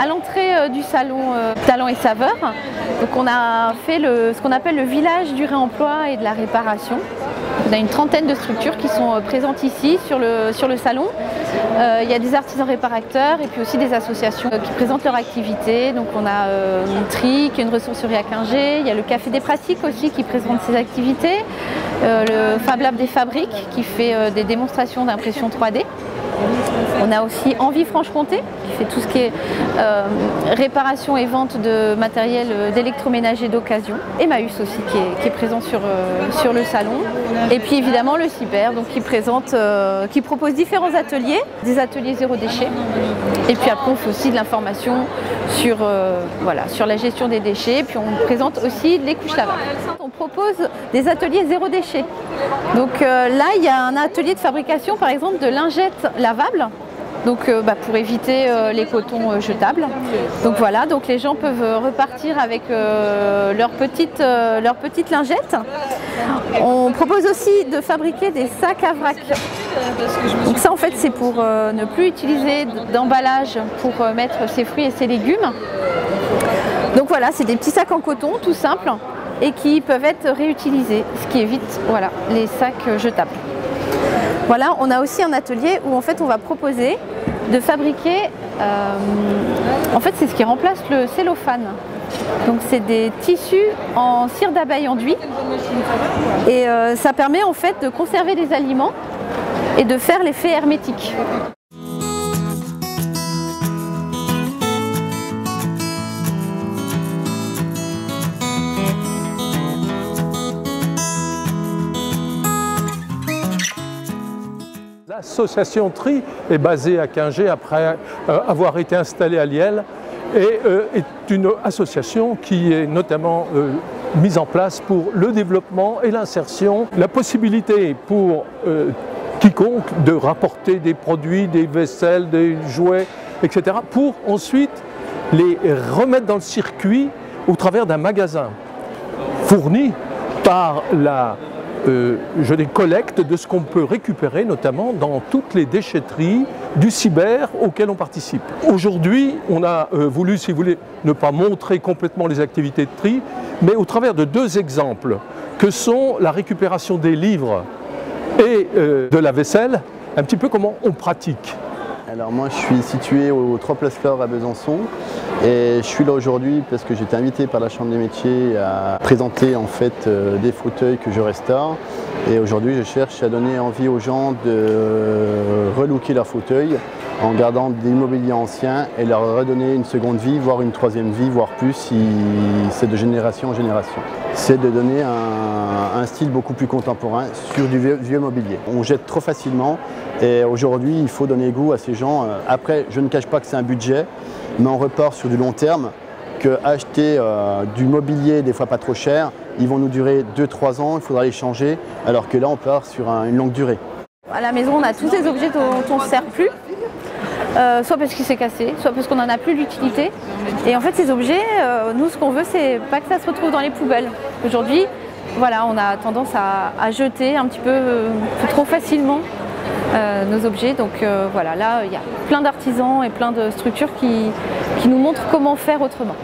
à l'entrée du salon Talents et Saveurs. Donc on a fait ce qu'on appelle le village du réemploi et de la réparation. On a une trentaine de structures qui sont présentes ici sur le salon. Il y a des artisans réparateurs et puis aussi des associations qui présentent leur activité. Donc on a une tri, qui est une ressourcerie à Quingé. Il y a le Café des Pratiques aussi qui présente ses activités. Le Fab Lab des Fabriques qui fait des démonstrations d'impression 3D. On a aussi Envie-Franche-Comté qui fait tout ce qui est réparation et vente de matériel d'électroménager d'occasion. Emmaüs aussi qui est présent sur le salon. Et puis évidemment le Cyber donc, qui propose différents ateliers, des ateliers zéro déchet. Et puis après on fait aussi de l'information sur la gestion des déchets. Puis on présente aussi les couches lavables. On propose des ateliers zéro déchet. Donc là il y a un atelier de fabrication par exemple de lingettes lavables. Donc pour éviter les cotons jetables. Donc voilà, donc les gens peuvent repartir avec leurs petites lingettes. On propose aussi de fabriquer des sacs à vrac. Donc ça en fait c'est pour ne plus utiliser d'emballage pour mettre ses fruits et ses légumes. Donc voilà, c'est des petits sacs en coton tout simples et qui peuvent être réutilisés, ce qui évite les sacs jetables. Voilà, on a aussi un atelier où en fait on va proposer de fabriquer, en fait c'est ce qui remplace le cellophane. Donc c'est des tissus en cire d'abeille enduit et ça permet en fait de conserver les aliments et de faire l'effet hermétique. L'association TRI est basée à Quingé après avoir été installée à Liel et est une association qui est notamment mise en place pour le développement et l'insertion. La possibilité pour quiconque de rapporter des produits, des vaisselles, des jouets, etc. pour ensuite les remettre dans le circuit au travers d'un magasin fourni par la collecte de ce qu'on peut récupérer, notamment dans toutes les déchetteries du cyber auxquelles on participe. Aujourd'hui, on a voulu, si vous voulez, ne pas montrer complètement les activités de tri, mais au travers de deux exemples, que sont la récupération des livres et de la vaisselle, un petit peu comment on pratique. Alors moi je suis situé au 3 Place Flore à Besançon et je suis là aujourd'hui parce que j'ai été invité par la Chambre des métiers à présenter en fait des fauteuils que je restaure et aujourd'hui je cherche à donner envie aux gens de relooker leurs fauteuils en gardant des mobiliers anciens et leur redonner une seconde vie, voire une troisième vie, voire plus si c'est de génération en génération. C'est de donner un style beaucoup plus contemporain sur du vieux mobilier. On jette trop facilement et aujourd'hui il faut donner goût à ces gens. Après, je ne cache pas que c'est un budget, mais on repart sur du long terme, que acheter du mobilier des fois pas trop cher, ils vont nous durer 2-3 ans, il faudra les changer, alors que là on part sur une longue durée. À la maison on a tous ces objets dont on ne se sert plus. Soit parce qu'il s'est cassé, soit parce qu'on n'en a plus l'utilité. Et en fait ces objets, nous ce qu'on veut c'est pas que ça se retrouve dans les poubelles. Aujourd'hui, voilà, on a tendance à jeter un petit peu trop facilement nos objets. Donc voilà, là il y a plein d'artisans et plein de structures qui nous montrent comment faire autrement.